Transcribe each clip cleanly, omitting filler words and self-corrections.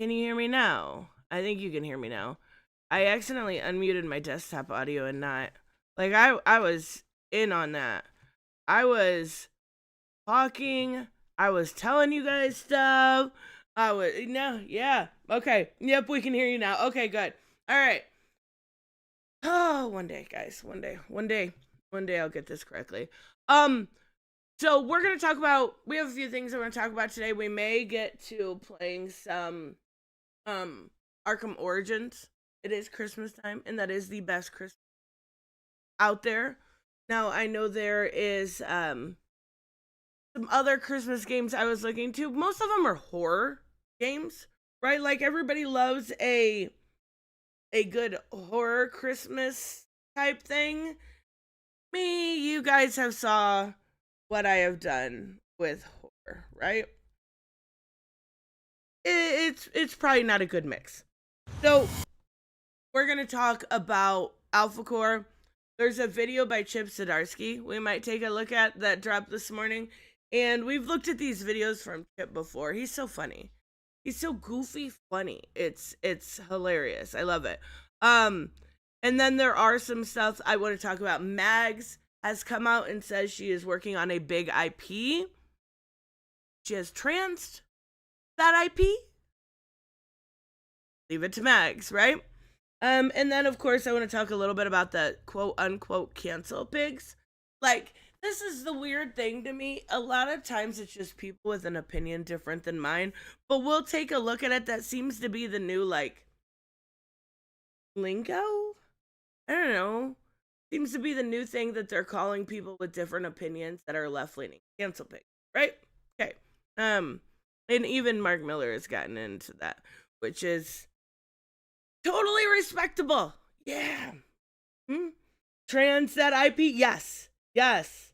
Can you hear me now? I think you can hear me now. I accidentally unmuted my desktop audio and not like I was in on that. I was talking, I was telling you guys stuff. I was no, yeah. Okay. Yep, we can hear you now. Okay, good. All right. Oh, one day, guys. One day. One day I'll get this correctly. Um so we're going to talk about we have a few things we're going to talk about today. We may get to playing some Arkham Origins. It is Christmas time, and that is the best Christmas out there. Now I know there is some other Christmas games I was looking to. Most of them are horror games, right? Like everybody loves a good horror Christmas type thing. Me, you guys have saw what I have done with horror, right? It's probably not a good mix. So we're gonna talk about Alphacore. There's a video by Chip Zdarsky we might take a look at that dropped this morning. And we've looked at these videos from Chip before. He's so funny. He's so goofy funny. It's hilarious. I love it. And then there are some stuff I want to talk about. Mags has come out and says she is working on a big IP. She has transed that IP. Leave it to Mags, right? And then of course I want to talk a little bit about the quote unquote cancel pigs. Like, this is the weird thing to me. A lot of times it's just people with an opinion different than mine, but we'll take a look at it. That seems to be the new like lingo. I don't know. Seems to be the new thing that they're calling people with different opinions that are left leaning cancel pigs, right? Okay. And even Mark Miller has gotten into that, which is totally respectable. Yeah. Trans that IP? Yes. Yes.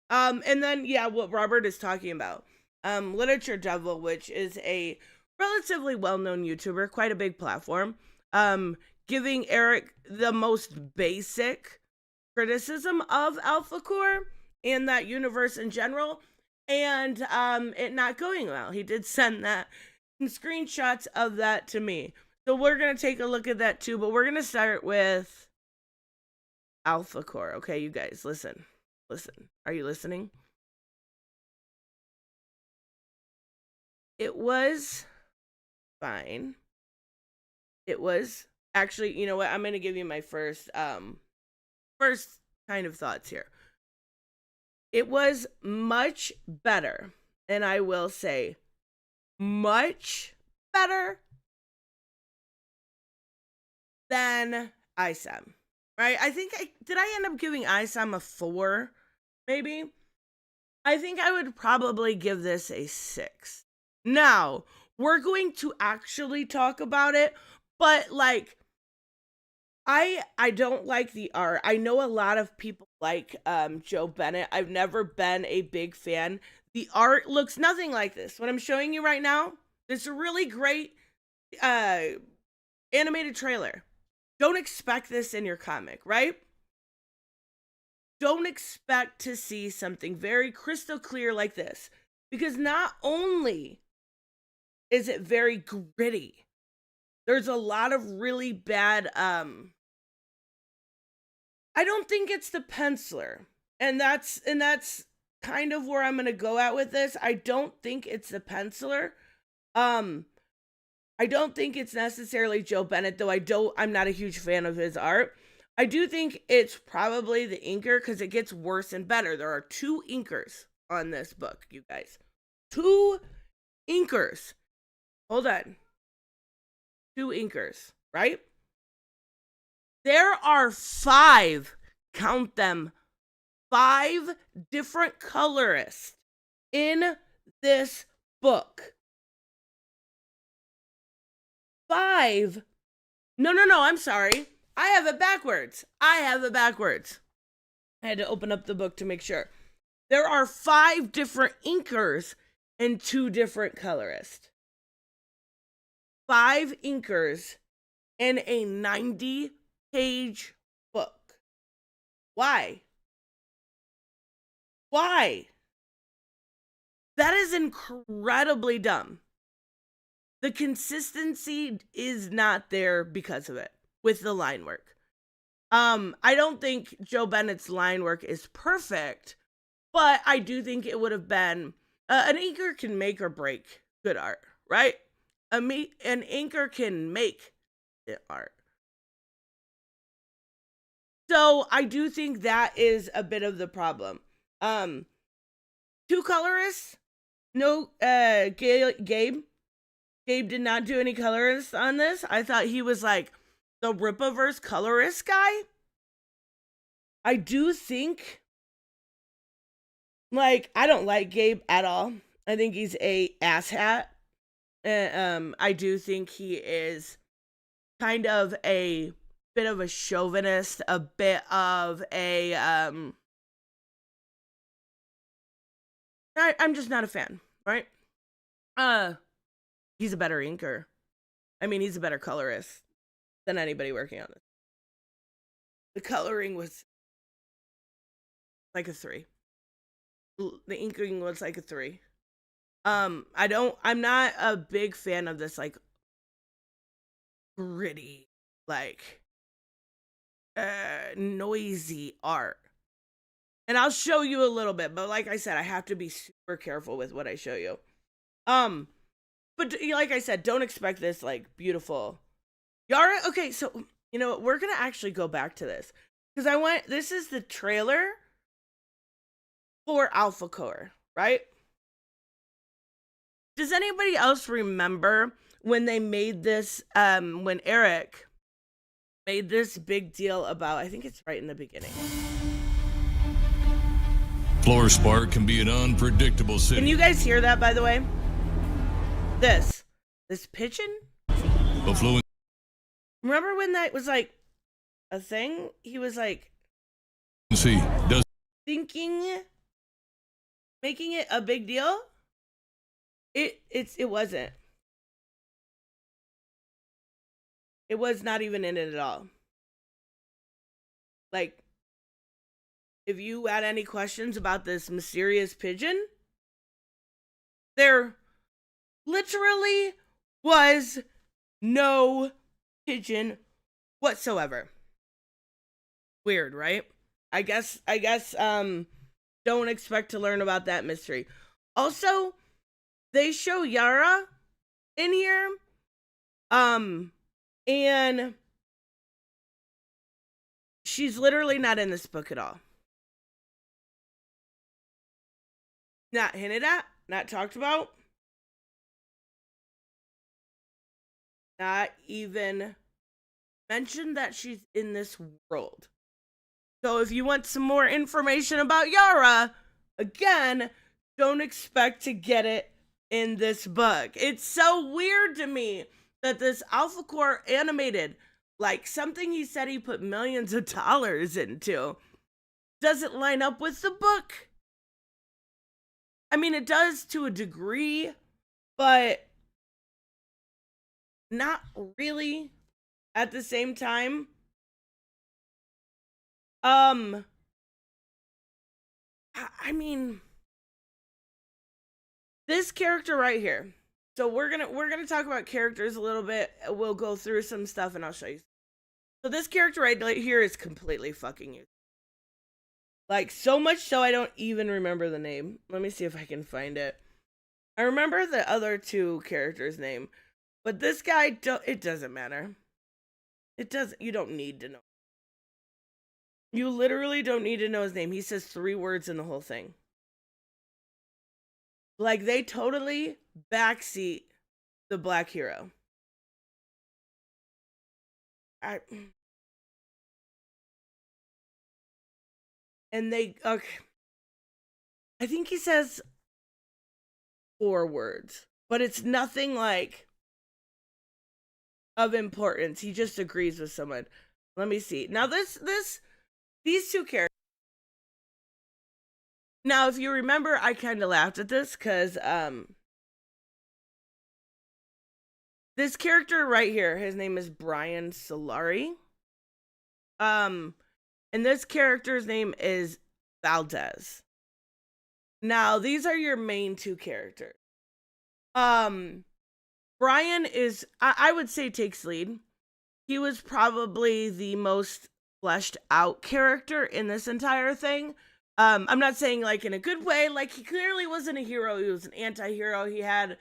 And then yeah, what Robert is talking about. Literature Devil, which is a relatively well-known YouTuber, quite a big platform. Giving Eric the most basic criticism of Alphacore and that universe in general, and it not going well. He did send that screenshots of that to me. So we're going to take a look at that too, but we're going to start with Alphacore. Okay, you guys, listen. Listen. Are you listening? It was fine. It was actually, you know what? I'm going to give you my first kind of thoughts here. It was much better, and I will say much better than ISAM, right? I think did I end up giving ISAM a 4, maybe? I think I would probably give this a 6. Now, we're going to actually talk about it, but like I don't like the art. I know a lot of people like Joe Bennett. I've never been a big fan. The art looks nothing like this. What I'm showing you right now, it's a really great animated trailer. Don't expect this in your comic, right? Don't expect to see something very crystal clear like this, because not only is it very gritty, there's a lot of really bad I don't think it's the penciler. And that's kind of where I'm going to go at with this. I don't think it's the penciler. I don't think it's necessarily Joe Bennett, though I'm not a huge fan of his art. I do think it's probably the inker, because it gets worse and better. There are 2 inkers on this book, you guys. 2 inkers. Hold on. 2 inkers, right? There are 5, count them, 5 different colorists in this book. 5. No, I'm sorry. I have it backwards. I had to open up the book to make sure. There are 5 different inkers and 2 different colorists. 5 inkers in a 90-page book. Why? That is incredibly dumb. the consistency is not there because of it with the line work. I don't think Joe Bennett's line work is perfect, but I do think it would have been an inker can make or break good art, right? An inker can make it art. So I do think that is a bit of the problem. Two colorists, no. Gabe did not do any colorists on this. I thought he was like the Rippaverse colorist guy. I do think, like, I don't like Gabe at all. I think he's a asshat. I do think he is kind of a bit of a chauvinist, a bit of a I'm just not a fan, right? He's a better inker. I mean, he's a better colorist than anybody working on this. The coloring was like a 3. The inking was like a 3. I'm not a big fan of this like gritty, like noisy art. And I'll show you a little bit, but like I said, I have to be super careful with what I show you. But like I said, don't expect this like beautiful Yara. Okay, so you know what? We're gonna actually go back to this because this is the trailer for Alphacore, right? Does anybody else remember when they made this? When Eric made this big deal about, I think it's right in the beginning. Floor Spark can be an unpredictable city. Can you guys hear that, by the way? This pigeon? Remember when that was like a thing? He was like thinking, making it a big deal. It wasn't. It was not even in it at all. Like, if you had any questions about this mysterious pigeon, there literally was no pigeon whatsoever. Weird, right? I guess don't expect to learn about that mystery. Also, they show Yara in here. And she's literally not in this book at all. Not hinted at, not talked about. Not even mentioned that she's in this world. So if you want some more information about Yara, again, don't expect to get it in this book. It's so weird to me that this Alphacore animated, like something he said he put millions of dollars into, doesn't line up with the book. I mean, it does to a degree, but not really at the same time. I mean, this character right here. So we're gonna talk about characters a little bit. We'll go through some stuff and I'll show you. So this character right here is completely fucking useless. Like, so much so I don't even remember the name. Let me see if I can find it. I remember the other two characters' name, but this guy, it doesn't matter. You don't need to know. You literally don't need to know his name. He says 3 words in the whole thing. Like, they totally backseat the black hero. Okay. I think he says 4 words, but it's nothing like of importance. He just agrees with someone. Let me see. Now these two characters. Now, if you remember, I kind of laughed at this because this character right here, his name is Brian Solari. And this character's name is Valdez. Now, these are your main 2 characters. Brian is, I would say, takes lead. He was probably the most fleshed out character in this entire thing. I'm not saying like in a good way. Like, he clearly wasn't a hero. He was an anti-hero. He had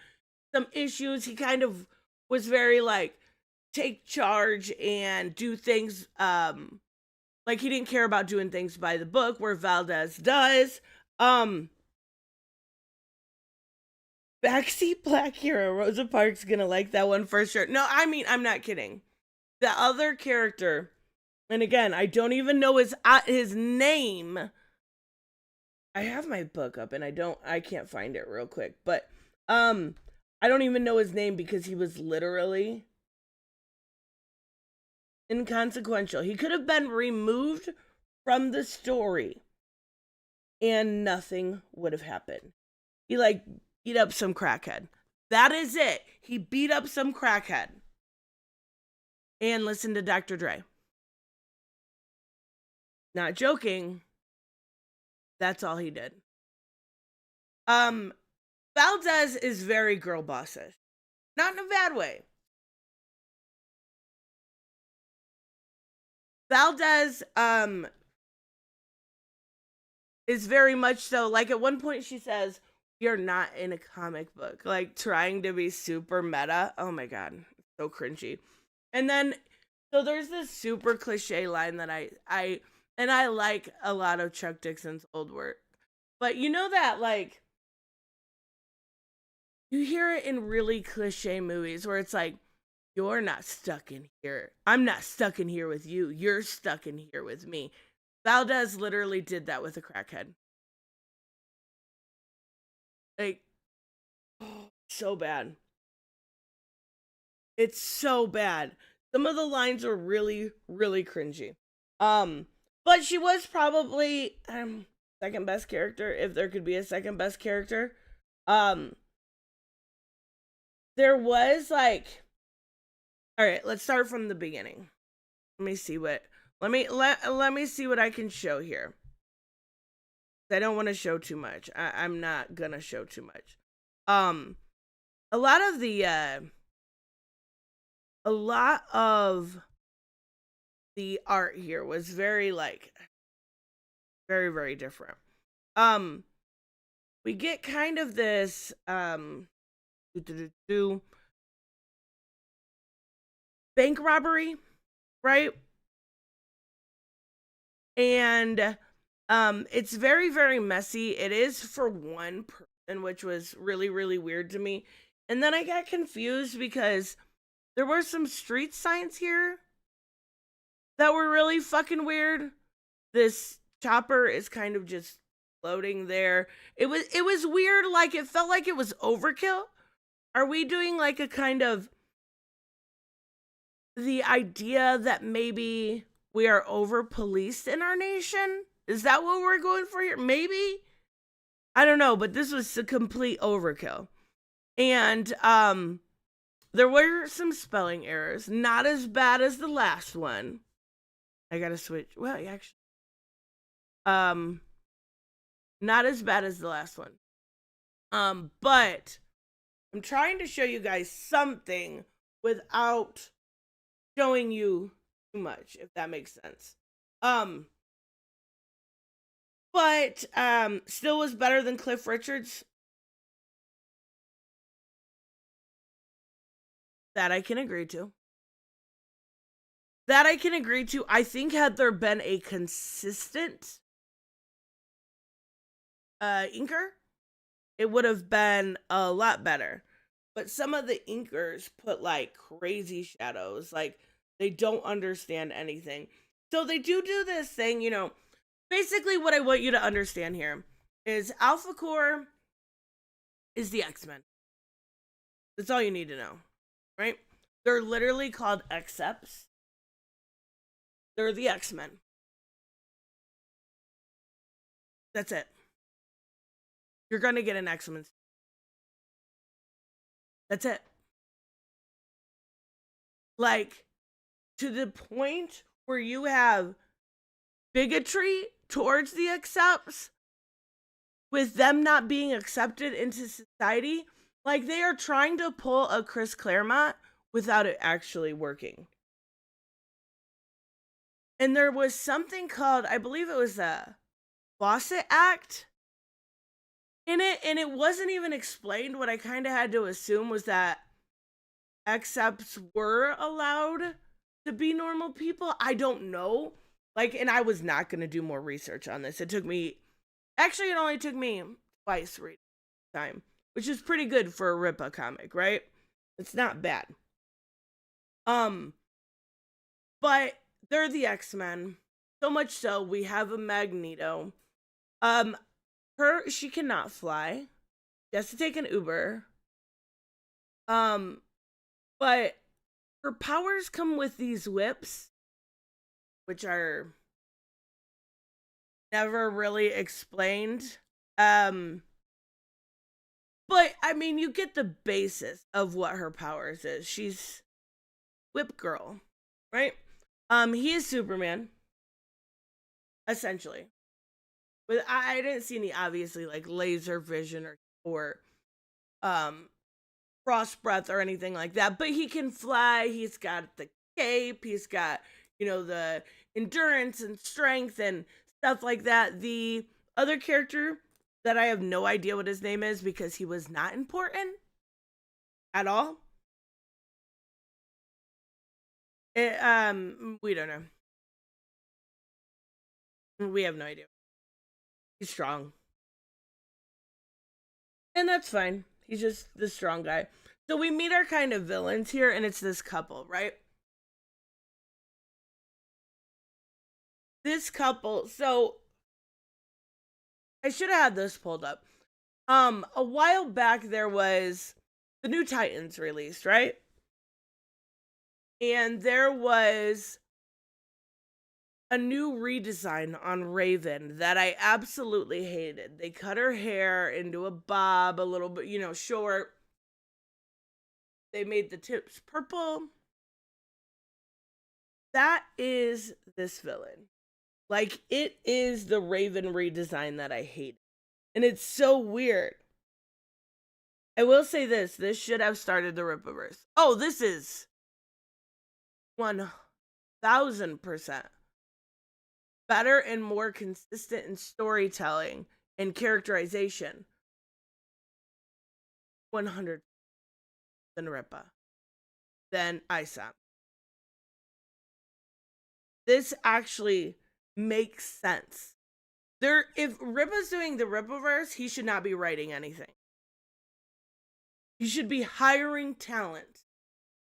some issues. He kind of was very like take charge and do things. Like, he didn't care about doing things by the book, where Valdez does. Backseat Black Hero. Rosa Parks gonna like that one for sure. No, I mean, I'm not kidding. The other character, and again, I don't even know his name. I have my book up and I can't find it real quick, but I don't even know his name because he was literally inconsequential. He could have been removed from the story and nothing would have happened. He like beat up some crackhead. That is it. He beat up some crackhead and listened to Dr. Dre. Not joking. That's all he did. Valdez is very Girlbosses. Not in a bad way. Valdez is very much so, like, at one point she says, "You're not in a comic book," like trying to be super meta. Oh my god, so cringy. And then so there's this super cliche line that I like a lot of Chuck Dixon's old work. But you know that, like, you hear it in really cliche movies where it's like, "You're not stuck in here. I'm not stuck in here with you. You're stuck in here with me." Valdez literally did that with a crackhead. Like, oh, so bad. It's so bad. Some of the lines are really, really cringy. But she was probably second best character, if there could be a second best character. There was like, all right, let's start from the beginning. Let me see what let me see what I can show here. I don't want to show too much. I'm not gonna show too much. A lot of the art here was very like very, very different. We get kind of this bank robbery, right? And it's very, very messy. It is for one person, which was really, really weird to me. And then I got confused because there were some street signs here that were really fucking weird. This chopper is kind of just floating there. It was weird, like it felt like it was overkill. Are we doing like a kind of the idea that maybe we are over policed in our nation? Is that what we're going for here? Maybe? I don't know, but this was a complete overkill. And there were some spelling errors, not as bad as the last one. I gotta switch. Well, actually, not as bad as the last one. But I'm trying to show you guys something without showing you too much, if that makes sense. But still was better than Cliff Richard's. That I can agree to. That I can agree to. I think had there been a consistent inker, it would have been a lot better. But some of the inkers put like crazy shadows, like they don't understand anything. So they do this thing, you know. Basically, what I want you to understand here is Alphacore is the X-Men. That's all you need to know, right? They're literally called Accepts. They're the X-Men. That's it. You're gonna get an X-Men. That's it. Like, to the point where you have bigotry towards the Accepts, with them not being accepted into society, Like they are trying to pull a Chris Claremont without it actually working. And there was something called, I believe it was a Fawcett Act in it, and it wasn't even explained. What I kind of had to assume was that accepts were allowed to be normal people. I don't know. Like, and I was not going to do more research on this. It only took me twice reading time, which is pretty good for a Ripa comic, right? It's not bad. But they're the X-Men. So much so, we have a Magneto. She cannot fly. She has to take an Uber. But her powers come with these whips, which are never really explained. But I mean, you get the basis of what her powers is. She's Whip Girl, right? He is Superman, essentially. But I didn't see any obviously like laser vision or frost breath or anything like that. But he can fly. He's got the cape. He's got, the endurance and strength and stuff like that. The other character that I have no idea what his name is because he was not important at all. We don't know. We have no idea. He's strong. And that's fine. He's just the strong guy. So we meet our kind of villains here, and it's this couple, right? This couple, so I should have had this pulled up. A while back there was the new Titans released, right? And there was a new redesign on Raven that I absolutely hated. They cut her hair into a bob, a little bit, short. They made the tips purple. That is this villain. Like, it is the Raven redesign that I hate. And it's so weird. I will say this should have started the Rippaverse. Oh, this is 1000% better and more consistent in storytelling and characterization. 100 than Rippa. Than Isam. This actually makes sense. If Rippa's doing the Rippaverse, he should not be writing anything. He should be hiring talent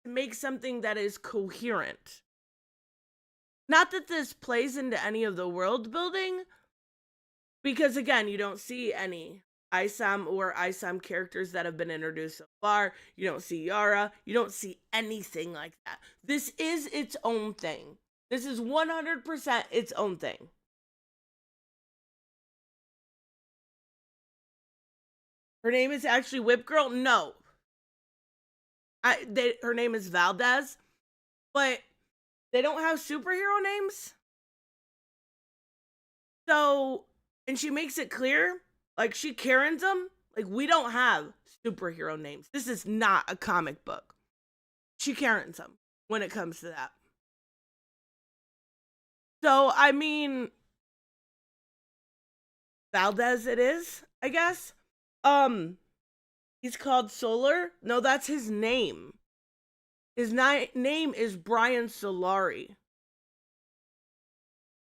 to make something that is coherent. Not that this plays into any of the world building, because again, you don't see any Isam or Isam characters that have been introduced so far. You don't see Yara. You don't see anything like that. This is its own thing. This is 100% its own thing. Her name is actually Whip Girl? No. Her name is Valdez, but they don't have superhero names. So, and she makes it clear, like she Karens them, like we don't have superhero names. This is not a comic book. She Karens them when it comes to that. So, I mean, Valdez it is, I guess. He's called Solar. No, that's his name. His name is Brian Solari.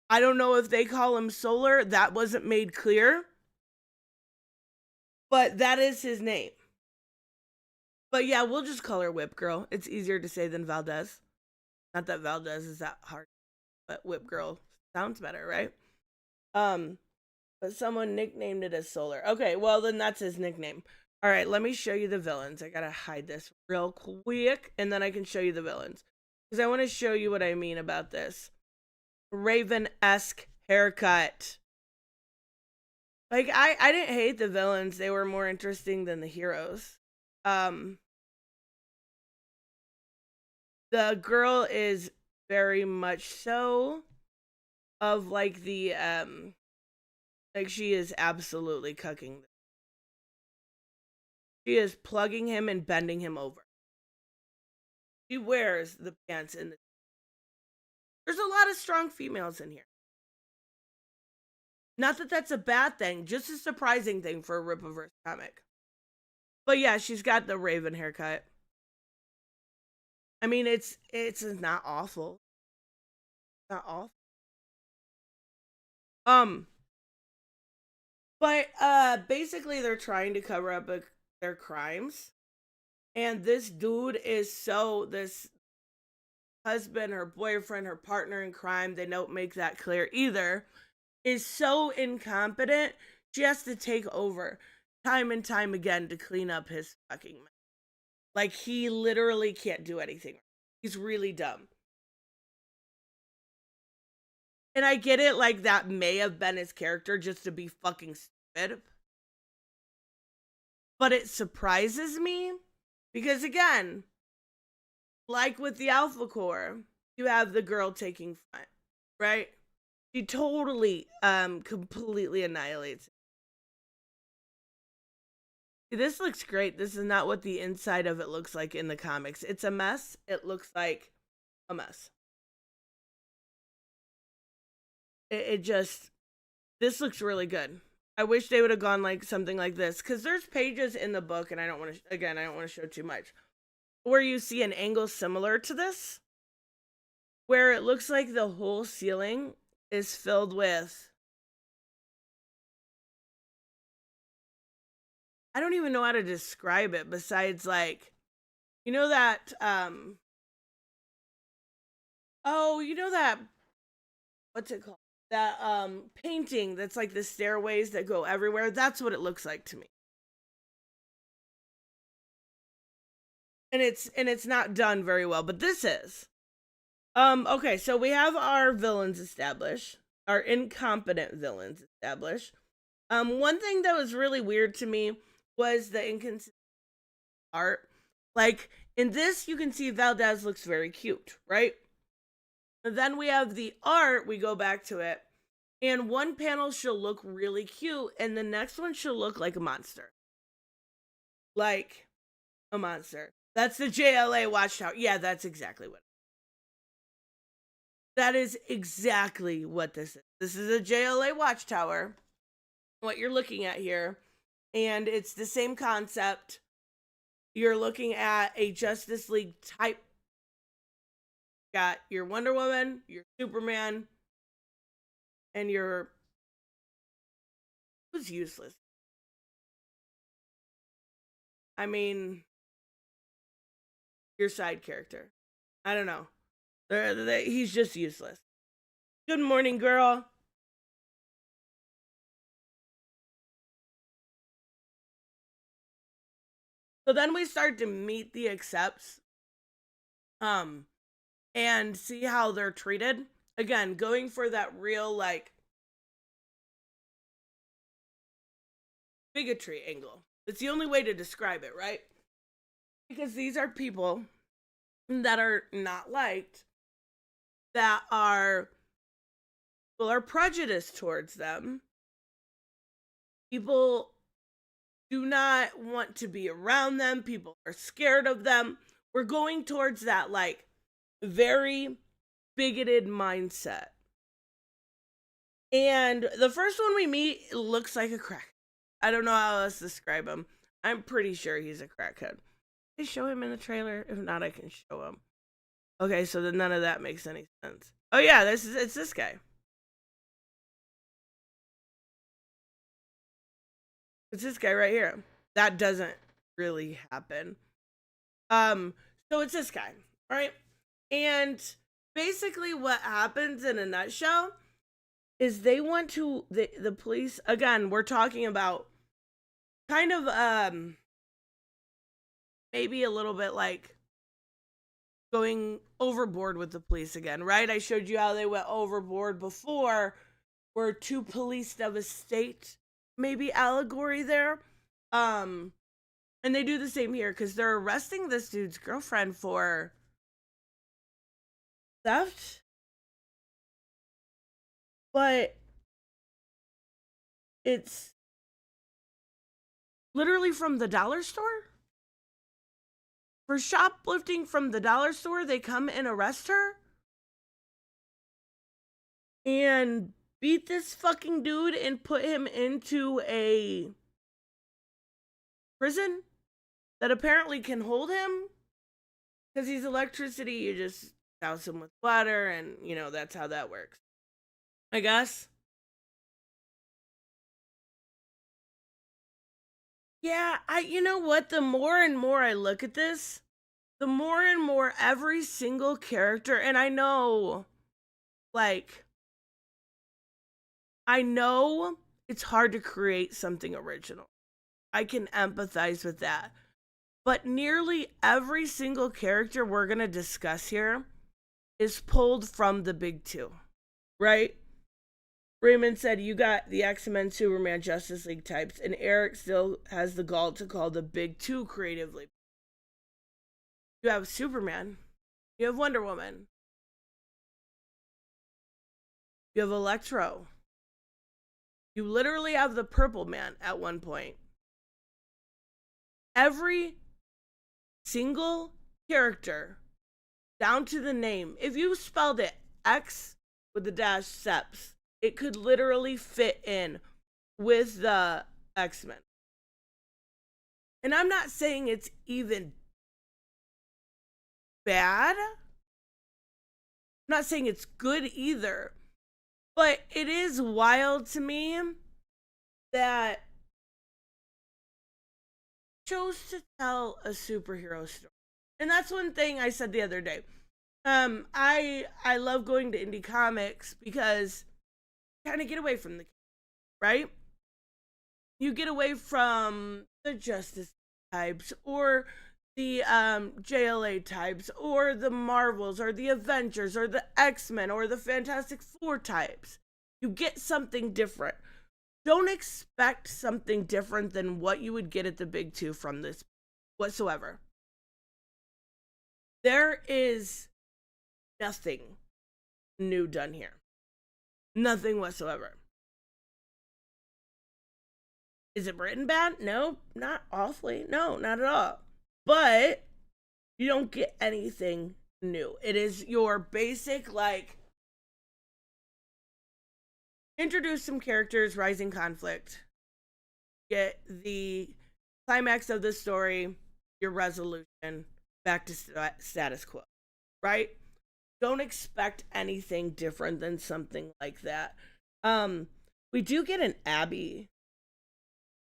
I don't know if they call him Solar. That wasn't made clear. But that is his name. But yeah, we'll just call her Whip Girl. It's easier to say than Valdez. Not that Valdez is that hard, but Whip Girl sounds better, right? But someone nicknamed it as Solar. Okay, well then that's his nickname. All right, let me show you the villains. I gotta hide this real quick, and then I can show you the villains. Because I want to show you what I mean about this. Raven-esque haircut. Like, I didn't hate the villains. They were more interesting than the heroes. The girl is very much so of, like, the, like, she is absolutely cucking She is plugging him and bending him over. She wears the pants in the. There's a lot of strong females in here. Not that that's a bad thing, just a surprising thing for a Rippaverse comic. But yeah, she's got the Raven haircut. I mean, it's not awful. Not awful. But basically they're trying to cover up their crimes. And this dude is this husband, her boyfriend, her partner in crime, they don't make that clear either, is so incompetent, she has to take over time and time again to clean up his fucking mess. Like, he literally can't do anything. He's really dumb. And I get it, like, that may have been his character just to be fucking stupid. But it surprises me because, again, like with the Alphacore, you have the girl taking front, right? She totally, completely annihilates it. This looks great. This is not what the inside of it looks like in the comics. It's a mess. It looks like a mess. This looks really good. I wish they would have gone like something like this, because there's pages in the book, and I don't want to show too much, where you see an angle similar to this, where it looks like the whole ceiling is filled with, I don't even know how to describe it besides, like, you know that what's it called, that painting that's like the stairways that go everywhere. That's what it looks like to me. And it's not done very well, but this is. Okay, so we have our villains established, our incompetent villains established. One thing that was really weird to me was the inconsistent art. Like, in this, you can see Valdez looks very cute, right? And then we have the art, we go back to it, and one panel she'll look really cute, and the next one she'll look like a monster. Like a monster. That's the JLA Watchtower. Yeah, that's exactly what. That is exactly what this is. This is a JLA Watchtower, what you're looking at here. And it's the same concept. You're looking at a Justice League type. Got your Wonder Woman, your Superman, and who's useless. I mean, your side character. I don't know. He's just useless. Good morning, girl. So then we start to meet the accepts. And see how they're treated. Again, going for that real, like, bigotry angle. It's the only way to describe it, right? Because these are people that are not liked, that are prejudiced towards them. People do not want to be around them. People are scared of them. We're going towards that, like, very bigoted mindset. And the first one we meet looks like a crack. I don't know how else to describe him. I'm pretty sure he's a crackhead. They show him in the trailer. If not, I can show him. Okay, so then none of that makes any sense. Oh yeah, it's this guy. It's this guy right here. That doesn't really happen. So it's this guy, right? And basically what happens in a nutshell is they want to, the police, again, we're talking about kind of maybe a little bit like going overboard with the police again, right? I showed you how they went overboard before. We're too policed of a state, maybe allegory there. And they do the same here because they're arresting this dude's girlfriend for theft. But it's literally from the dollar store? For shoplifting from the dollar store, they come and arrest her and beat this fucking dude and put him into a prison that apparently can hold him because he's electricity. You just douse him with water, and that's how that works, I guess. Yeah, you know what? The more and more I look at this, the more and more every single character, and like, I know it's hard to create something original. I can empathize with that. But nearly every single character we're going to discuss here is pulled from the big two, right? Raymond said, you got the X-Men, Superman, Justice League types, and Eric still has the gall to call the big two creatively. You have Superman. You have Wonder Woman. You have Electro. You literally have the Purple Man at one point. Every single character, down to the name, if you spelled it X with the dash Seps, it could literally fit in with the X-Men. And I'm not saying it's even bad. I'm not saying it's good either. But it is wild to me that chose to tell a superhero story. And that's one thing I said the other day. I love going to indie comics because you kind of get away from the, right? You get away from the Justice types or the JLA types or the Marvels or the Avengers or the X-Men or the Fantastic Four types. You get something different. Don't expect something different than what you would get at the big two from this whatsoever. There is nothing new done here. Nothing whatsoever. Is it written bad? No, not awfully. No, not at all. But you don't get anything new. It is your basic, like, introduce some characters, rising conflict, get the climax of the story, your resolution, back to status quo, right? Don't expect anything different than something like that. We do get an Abby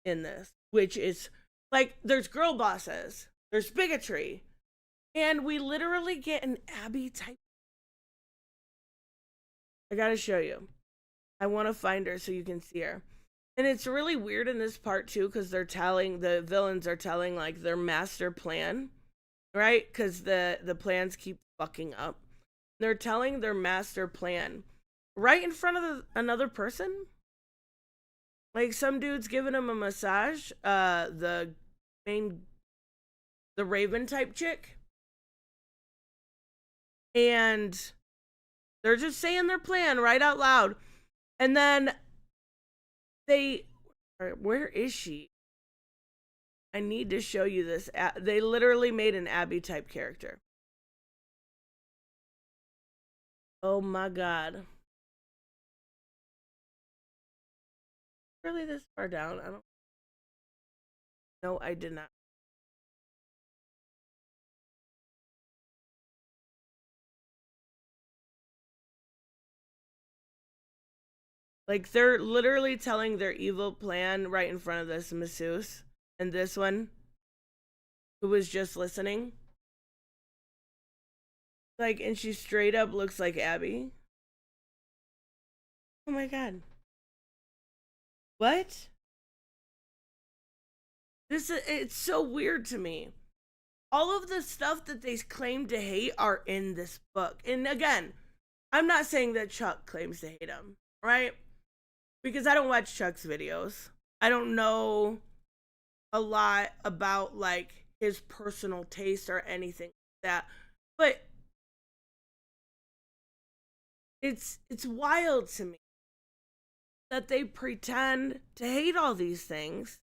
in this, which is like, there's Girlbosses, there's Bigotry, and we literally get an Abby type. I gotta show you. I want to find her so you can see her. And it's really weird in this part too, because the villains are telling like their master plan, right? Because the plans keep fucking up. They're telling their master plan right in front of another person. Like, some dude's giving him a massage. The Raven type chick, and they're just saying their plan right out loud. And then where is she? I need to show you this. They literally made an Abby type character. Oh my god. Really this far down? No, I did not. Like, they're literally telling their evil plan right in front of this masseuse. And this one, who was just listening. Like, and she straight up looks like Abby. Oh my god. What? It's so weird to me. All of the stuff that they claim to hate are in this book. And again, I'm not saying that Chuck claims to hate him, right? Because I don't watch Chuck's videos. I don't know a lot about like his personal taste or anything like that. But it's wild to me that they pretend to hate all these things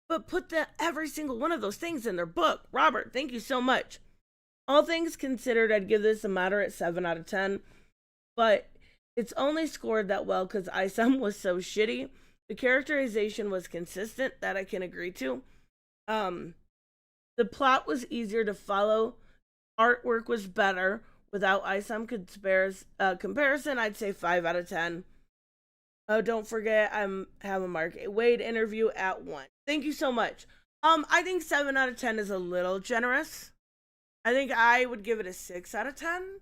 but put every single one of those things in their book. Robert, thank you so much. All things considered, I'd give this a moderate 7 out of 10, but it's only scored that well because Isam was so shitty. The characterization was consistent, that I can agree to. The plot was easier to follow. Artwork was better. Without Isam comparison, I'd say 5 out of 10. Oh, don't forget, I have a Mark Wade interview at 1. Thank you so much. I think 7 out of 10 is a little generous. I think I would give it a 6 out of 10.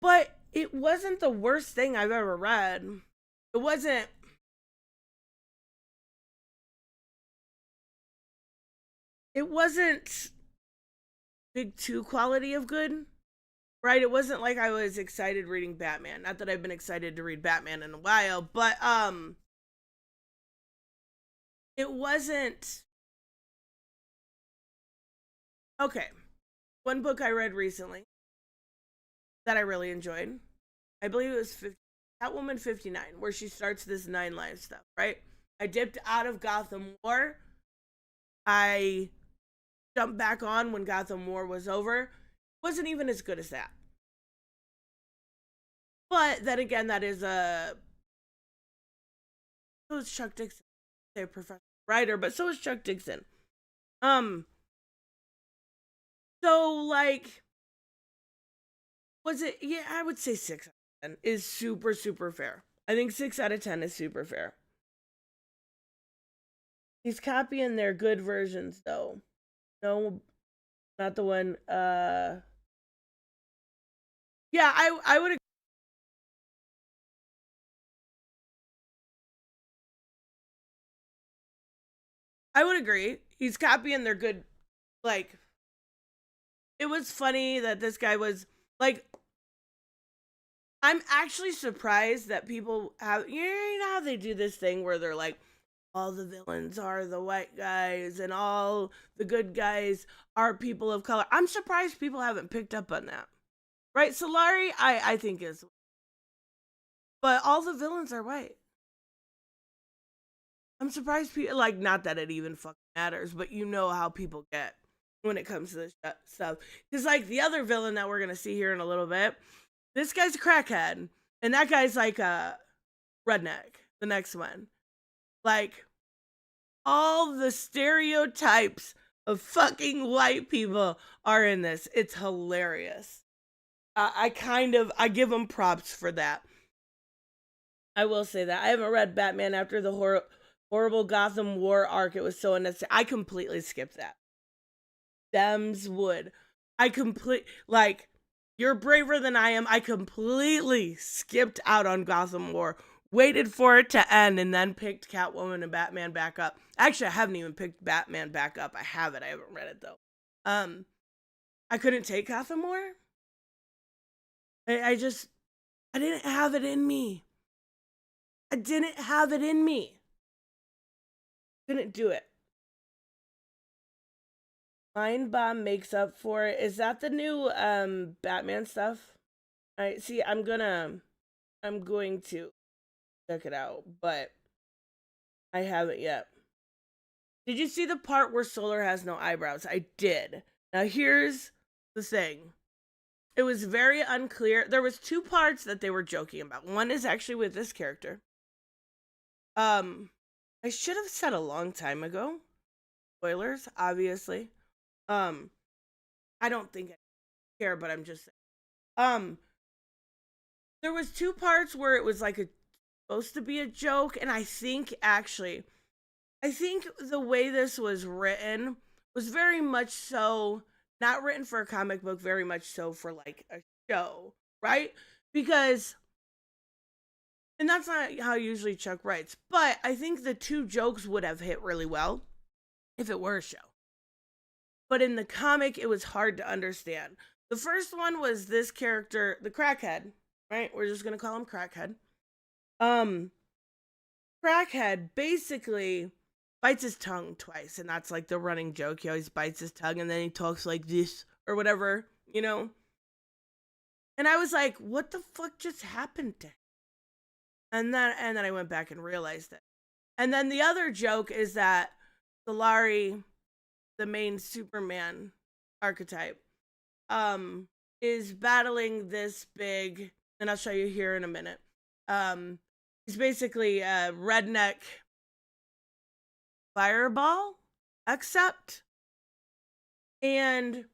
But it wasn't the worst thing I've ever read. It wasn't. It wasn't big 2 quality of good, right? It wasn't like I was excited reading Batman. Not that I've been excited to read Batman in a while, but it wasn't. Okay. One book I read recently that I really enjoyed, I believe it was Catwoman 59, where she starts this 9 Lives stuff, right? I dipped out of Gotham War. I jumped back on when Gotham War was over. Wasn't even as good as that. But then again, that is so is Chuck Dixon. A professional writer, but so is Chuck Dixon. So like, was it? Yeah, I would say 6 out of 10 is super, super fair. I think 6 out of 10 is super fair. He's copying their good versions though. No, not the one. Yeah, I would. I would agree. He's copying their good. Like, it was funny that this guy was like. I'm actually surprised that people have. You know how they do this thing where they're like, all the villains are the white guys and all the good guys are people of color. I'm surprised people haven't picked up on that. Right? Solari, I think is. But all the villains are white. I'm surprised people, like, not that it even fucking matters, but you know how people get when it comes to this stuff. Because, like, the other villain that we're going to see here in a little bit, this guy's a crackhead. And that guy's like a redneck, the next one. Like, all the stereotypes of fucking white people are in this. It's hilarious. I give them props for that. I will say that. I haven't read Batman after the horrible Gotham War arc. It was so unnecessary. I completely skipped that. Dems would. Like, you're braver than I am. I completely skipped out on Gotham War. Waited for it to end and then picked Catwoman and Batman back up. Actually, I haven't even picked Batman back up. I have it. I haven't read it though. I couldn't take Gotham War. I didn't have it in me. I didn't have it in me. Couldn't do it. Mind Bomb makes up for it. Is that the new Batman stuff? I see. I'm going to check it out, but I haven't yet. Did you see the part where Solar has no eyebrows? I did. Now here's the thing. It was very unclear. There was 2 parts that they were joking about. One is actually with this character. I should have said a long time ago. Spoilers, obviously. I don't think I care, but I'm just saying. There was 2 parts where it was like supposed to be a joke, and I think the way this was written was very much so not written for a comic book, very much so for like a show, right? Because, and that's not how usually Chuck writes, but I think the 2 jokes would have hit really well if it were a show. But in the comic, it was hard to understand. The first one was this character, the crackhead, right? We're just going to call him Crackhead. Crackhead basically bites his tongue twice, and that's like the running joke. He always bites his tongue and then he talks like this or whatever, you know? And I was like, what the fuck just happened to him? And then I went back and realized it. And then the other joke is that Solari, the main Superman archetype, um, is battling this big, and I'll show you here in a minute. He's basically a redneck fireball, except, and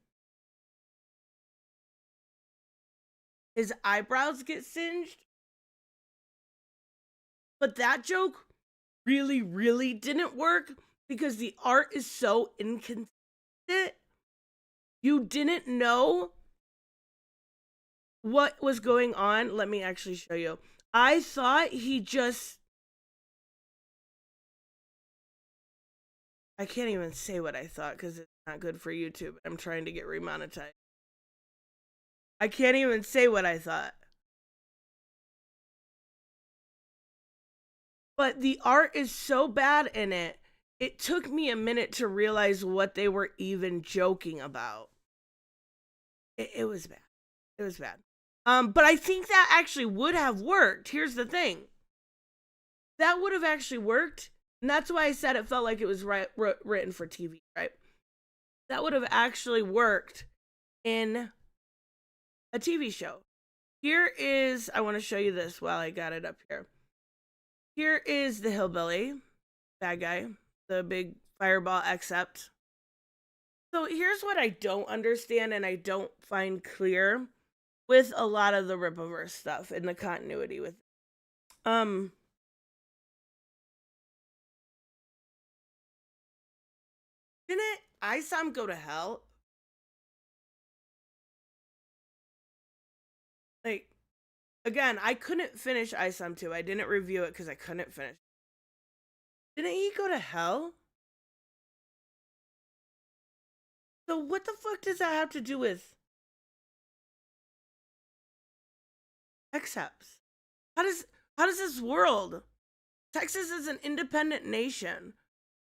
his eyebrows get singed. But that joke really, really didn't work because the art is so inconsistent. You didn't know what was going on. Let me actually show you. I thought he just, I can't even say what I thought because it's not good for YouTube. I'm trying to get remonetized. I can't even say what I thought. But the art is so bad in it, it took me a minute to realize what they were even joking about. It was bad. It was bad. But I think that actually would have worked. Here's the thing. That would have actually worked. And that's why I said it felt like it was written for TV, right? That would have actually worked in a TV show. Here is, I want to show you this while I got it up here. Here is the hillbilly, bad guy, the big fireball except. So here's what I don't understand and I don't find clear with a lot of the Rippaverse stuff and the continuity with didn't Isam go to hell? Like, again, I couldn't finish Isam 2. I didn't review it because I couldn't finish. Didn't he go to hell? So what the fuck does that have to do with Exceps? How does this world? Texas is an independent nation.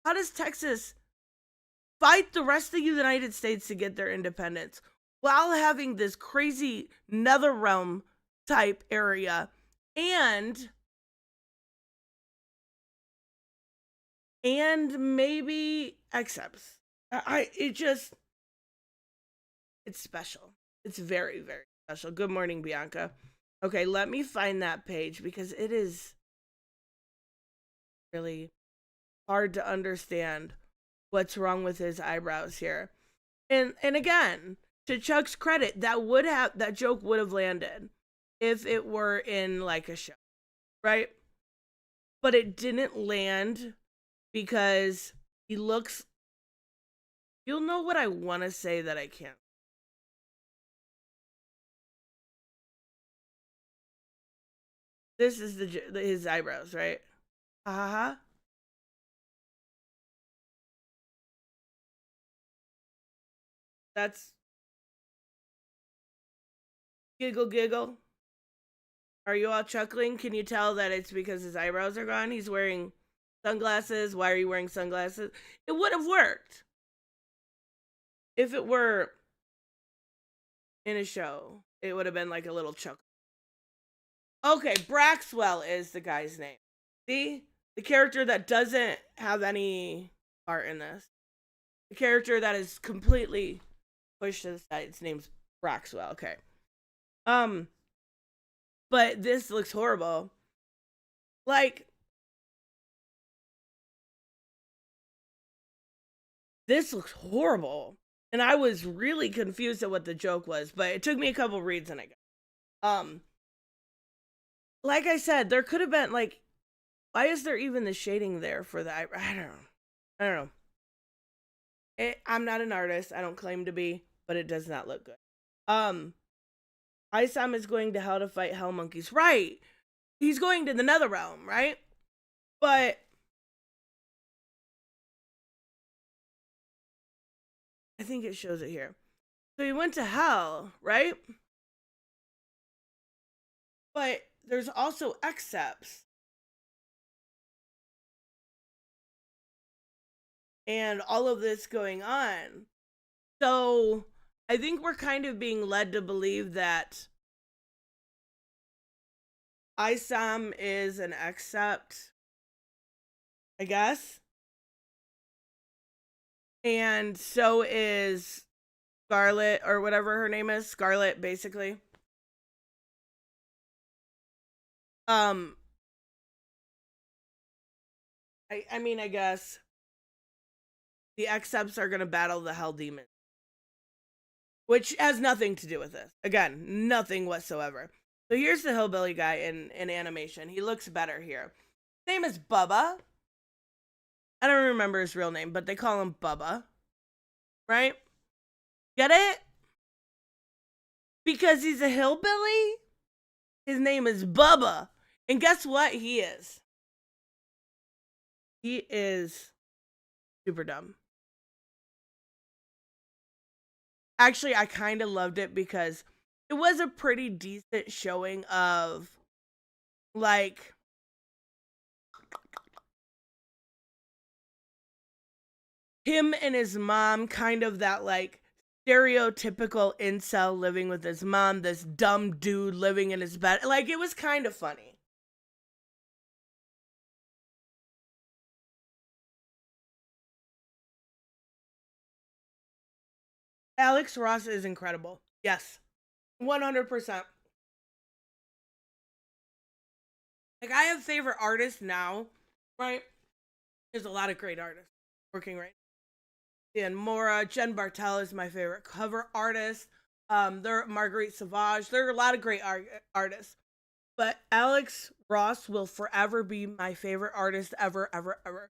How does Texas fight the rest of the United States to get their independence while having this crazy nether realm type area and maybe Exceps? It's special. It's very, very special. Good morning, Bianca. Okay, let me find that page because it is really hard to understand what's wrong with his eyebrows here. And again, to Chuck's credit, that joke would have landed if it were in like a show, right? But it didn't land because he looks, you'll know what I want to say that I can't. This is his eyebrows, right? Ha ha ha. That's giggle giggle. Are you all chuckling? Can you tell that it's because his eyebrows are gone? He's wearing sunglasses. Why are you wearing sunglasses? It would have worked if it were in a show. It would have been like a little chuckle. Okay, Braxwell is the guy's name. See? The character that doesn't have any part in this. The character that is completely pushed to the side. Its name's Braxwell. Okay. But this looks horrible. Like, this looks horrible. And I was really confused at what the joke was, but it took me a couple reads and I got like I said, there could have been like, why is there even the shading there for the eyebrow? I don't know. I'm not an artist. I don't claim to be, but it does not look good. Isam is going to hell to fight hell monkeys. Right. He's going to the nether realm, right? But I think it shows it here. So he went to hell, right? But there's also Exceps. And all of this going on. So I think we're kind of being led to believe that Isam is an Except I guess. And so is Scarlet, or whatever her name is. Scarlet, basically. Um, I mean, I guess the X-Subs are gonna battle the Hell Demon, which has nothing to do with this. Again, nothing whatsoever. So here's the hillbilly guy in animation. He looks better here. His name is Bubba. I don't remember his real name, but they call him Bubba. Right? Get it? Because he's a hillbilly? His name is Bubba. And guess what he is? He is super dumb. Actually, I kind of loved it because it was a pretty decent showing of, like, him and his mom, kind of that, like, stereotypical incel living with his mom, this dumb dude living in his bed. Like, it was kind of funny. Alex Ross is incredible. Yes. 100%. Like, I have favorite artists now, right? There's a lot of great artists working right now. And Mora, Jen Bartel is my favorite cover artist. There Marguerite Sauvage. There are a lot of great artists. But Alex Ross will forever be my favorite artist ever, ever, ever.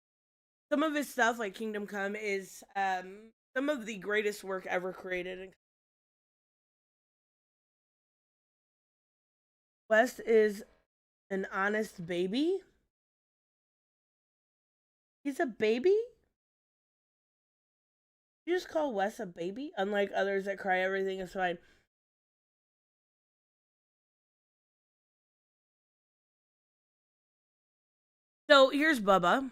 Some of his stuff, like Kingdom Come, is some of the greatest work ever created. West is an honest baby. He's a baby? You just call Wes a baby? Unlike others that cry, everything is fine. So here's Bubba.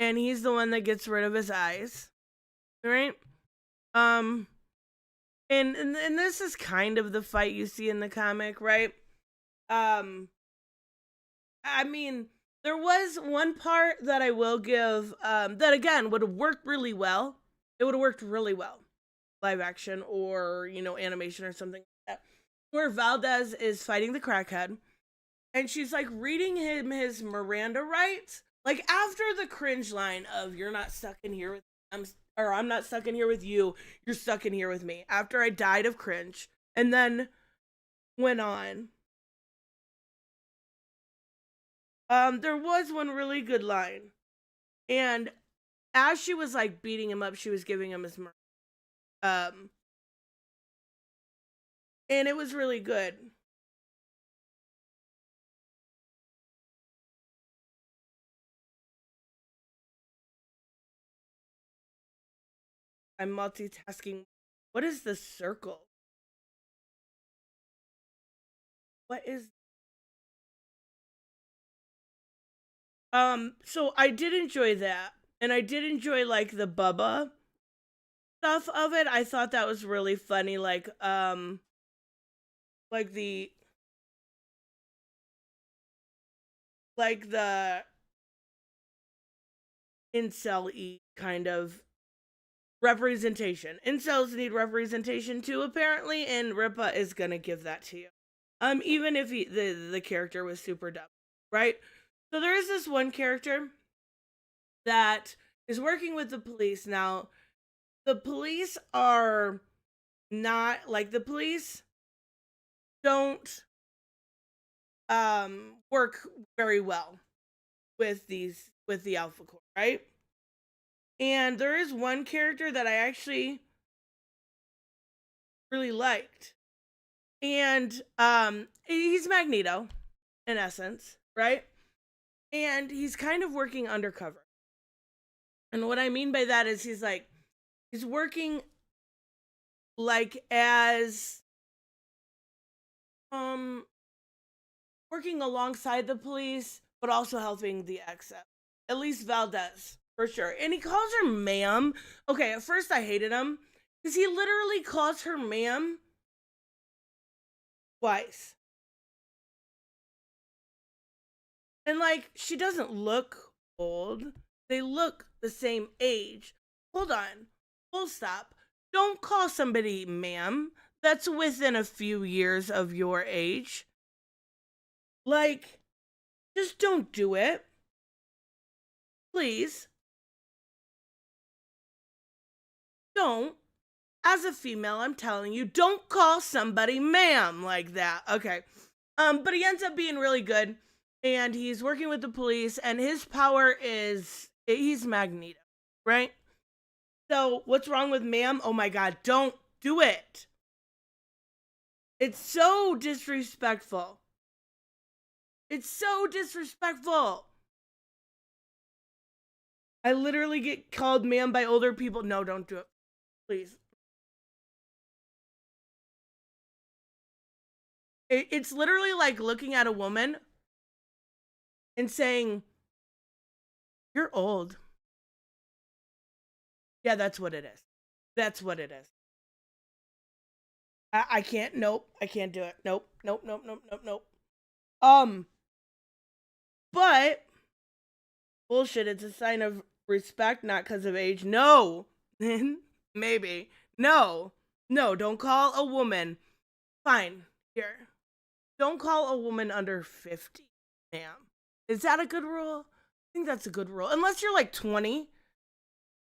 And he's the one that gets rid of his eyes. Right? Um and this is kind of the fight you see in the comic, right? Um I mean, there was one part that I will give that again would have worked really well. It would have worked really well. Live action or, animation or something like that. Where Valdez is fighting the crackhead and she's like reading him his Miranda rights. Like after the cringe line of "You're not stuck in here with I'm not stuck in here with you. You're stuck in here with me." After I died of cringe, and then went on. There was one really good line, and as she was like beating him up, she was giving him his um, and it was really good. I'm multitasking. What is the circle? What is so I did enjoy that. And I did enjoy like the Bubba stuff of it. I thought that was really funny. Like the like the incel-y kind of representation. Incels need representation too, apparently, and Ripa is gonna give that to you. Even if the character was super dumb, right? So there is this one character that is working with the police. Now, the police are not like the police don't work very well with the Alphacore, right? And there is one character that I actually really liked. And he's Magneto in essence, right? And he's kind of working undercover. And what I mean by that is he's working like as um working alongside the police but also helping the XF. At least Valdez, for sure. And he calls her ma'am. Okay, at first I hated him because he literally calls her ma'am twice. And like she doesn't look old. They look the same age. Hold on. Full stop. Don't call somebody ma'am that's within a few years of your age. Like, just don't do it. Please. Don't. As a female, I'm telling you, don't call somebody ma'am like that. Okay. But he ends up being really good, and he's working with the police, and his power is he's Magneto, right? So what's wrong with ma'am? Oh my god, don't do it. It's so disrespectful. It's so disrespectful. I literally get called ma'am by older people. No, don't do it. Please. It's literally like looking at a woman and saying, "You're old." Yeah, that's what it is. That's what it is. I can't. Nope. I can't do it. Nope. Nope. Nope. Nope. Nope. Nope. Um, but bullshit. It's a sign of respect, not because of age. No. Maybe. No. No. Don't call a woman. Fine. Here. Don't call a woman under 50, ma'am. Is that a good rule? I think that's a good rule. Unless you're like 20.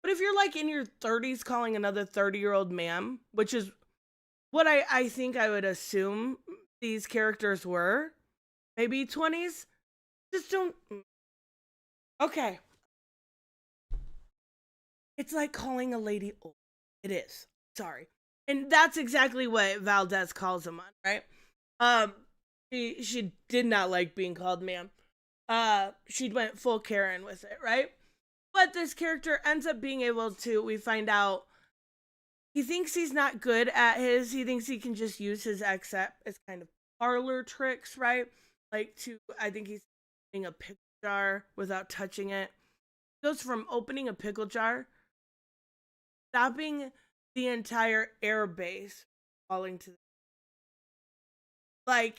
But if you're like in your 30s calling another 30-year-old ma'am, which is what I think I would assume these characters were, maybe 20s, just don't. Okay. It's like calling a lady old. It is. Sorry. And that's exactly what Valdez calls him on, right? Um, she did not like being called ma'am. She went full Karen with it, right? But this character ends up being able to, we find out, he thinks he's not good at he thinks he can just use his accept as kind of parlor tricks, right? Like I think he's opening a pickle jar without touching it. Goes from opening a pickle jar, stopping the entire air base, falling to like,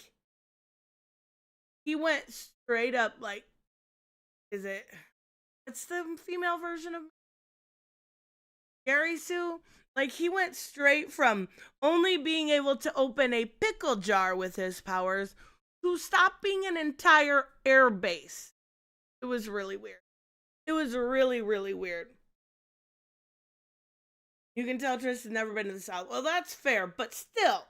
he went straight up, like, is it, it's the female version of Gary Sue? Like, he went straight from only being able to open a pickle jar with his powers to stopping an entire air base. It was really weird. It was really, really weird. You can tell Tristan's never been to the South. Well, that's fair, but still.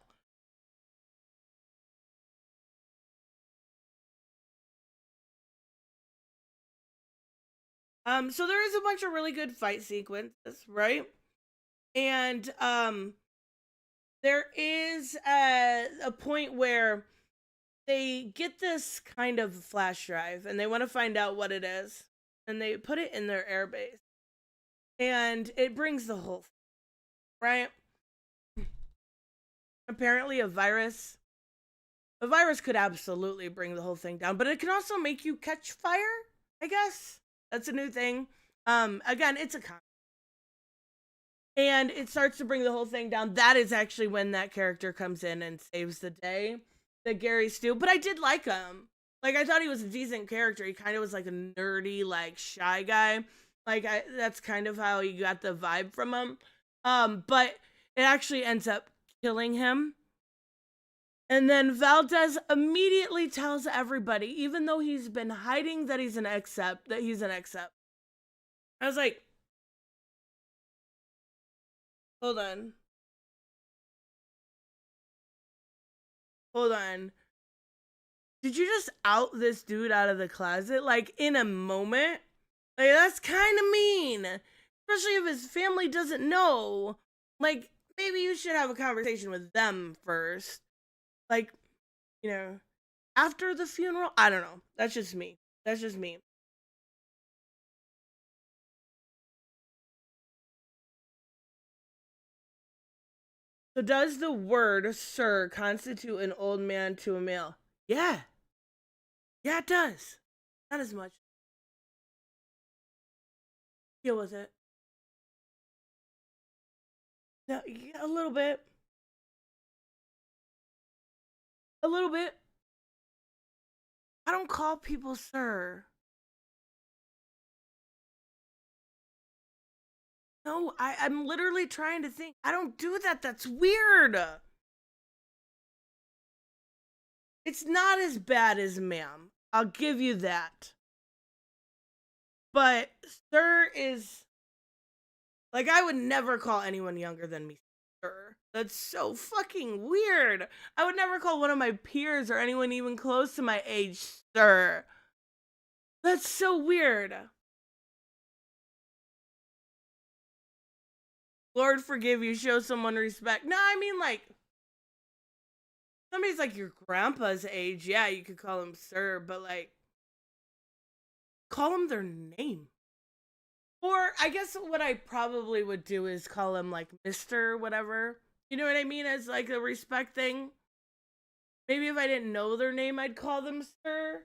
So there is a bunch of really good fight sequences, right? And there is a point where they get this kind of flash drive and they want to find out what it is, and they put it in their airbase, and it brings the whole thing, right? Apparently a virus could absolutely bring the whole thing down, but it can also make you catch fire, I guess. That's a new thing. Again, it's a con, and it starts to bring the whole thing down. That is actually when that character comes in and saves the day, the Gary Stu. But I did like him. Like, I thought he was a decent character. He kind of was like a nerdy, like, shy guy. Like, that's kind of how you got the vibe from him. But it actually ends up killing him. And then Valdez immediately tells everybody, even though he's been hiding that he's an accept, that he's an accept. I was like, hold on. Hold on. Did you just out this dude out of the closet, like, in a moment? Like, that's kind of mean. Especially if his family doesn't know. Like, maybe you should have a conversation with them first. Like, after the funeral? I don't know. That's just me. That's just me. So does the word sir constitute an old man to a male? Yeah. Yeah, it does. Not as much. Deal with it. No, yeah, a little bit. A little bit. I don't call people sir. No, I'm literally trying to think. I don't do that. That's weird. It's not as bad as ma'am. I'll give you that. But sir is like, I would never call anyone younger than me sir. That's so fucking weird. I would never call one of my peers or anyone even close to my age sir. That's so weird. Lord forgive you, show someone respect. No, I mean like somebody's like your grandpa's age, yeah, you could call him sir, but like call him their name. Or I guess what I probably would do is call him like Mr. whatever. You know what I mean? As like a respect thing. Maybe if I didn't know their name, I'd call them sir.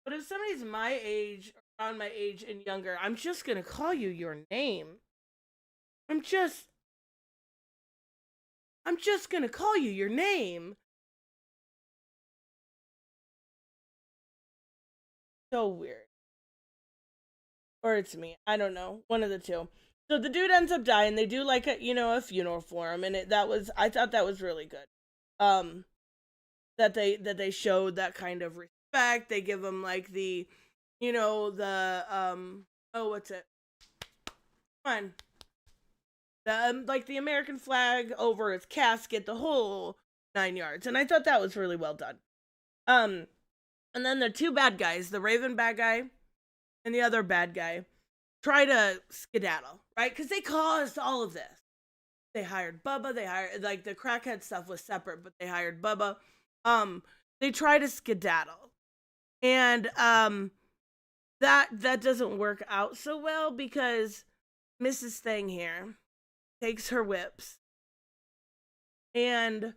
But if somebody's my age, around my age and younger, I'm just gonna call you your name. I'm just gonna call you your name. So weird. Or it's me. I don't know. One of the two. So the dude ends up dying. They do like a funeral for him, and I thought that was really good. Um, that they showed that kind of respect. They give him like oh, what's it? Come on. Like the American flag over his casket, the whole 9 yards. And I thought that was really well done. And then the two bad guys, the Raven bad guy and the other bad guy, try to skedaddle, right? Because they caused all of this. They hired Bubba. They hired like the crackhead stuff was separate, but they hired Bubba. They try to skedaddle, and that doesn't work out so well because Mrs. Thing here takes her whips and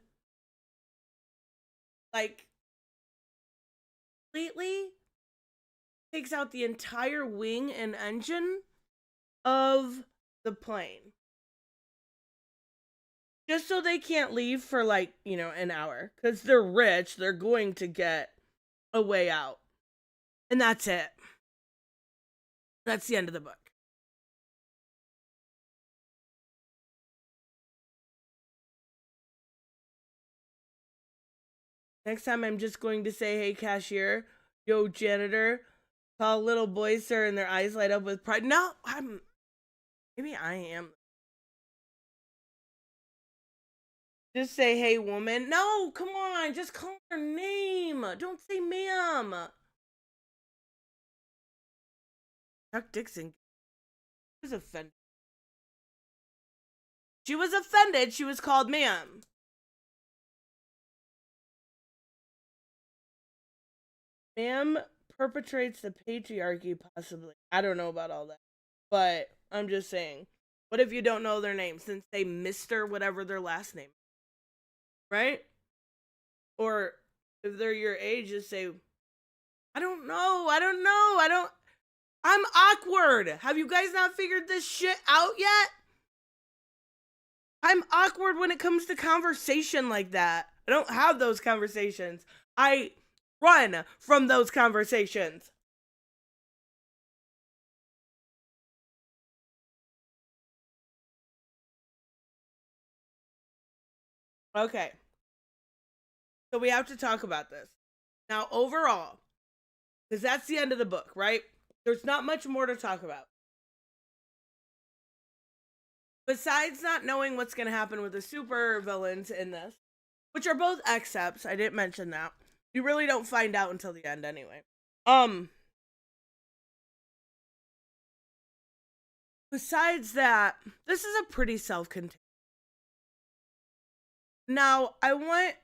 like completely takes out the entire wing and engine of the plane. Just so they can't leave for like, an hour. Because they're rich, they're going to get a way out. And that's it. That's the end of the book. Next time I'm just going to say, hey, cashier, yo, janitor, call little boys, sir, and their eyes light up with pride. No, maybe I am. Just say, hey, woman. No, come on, just call her name. Don't say ma'am. Chuck Dixon was offended. She was offended. She was called ma'am. Ma'am perpetrates the patriarchy, possibly. I don't know about all that. But I'm just saying. What if you don't know their name? Since they Mr. whatever their last name. Right? Or if they're your age, just say, I don't know. I'm awkward. Have you guys not figured this shit out yet? I'm awkward when it comes to conversation like that. I don't have those conversations. I run from those conversations. Okay. So we have to talk about this. Now, overall, because that's the end of the book, right? There's not much more to talk about. Besides not knowing what's going to happen with the super villains in this, which are both excepts, I didn't mention that. You really don't find out until the end anyway. Besides that, this is a pretty self-contained. Now, I want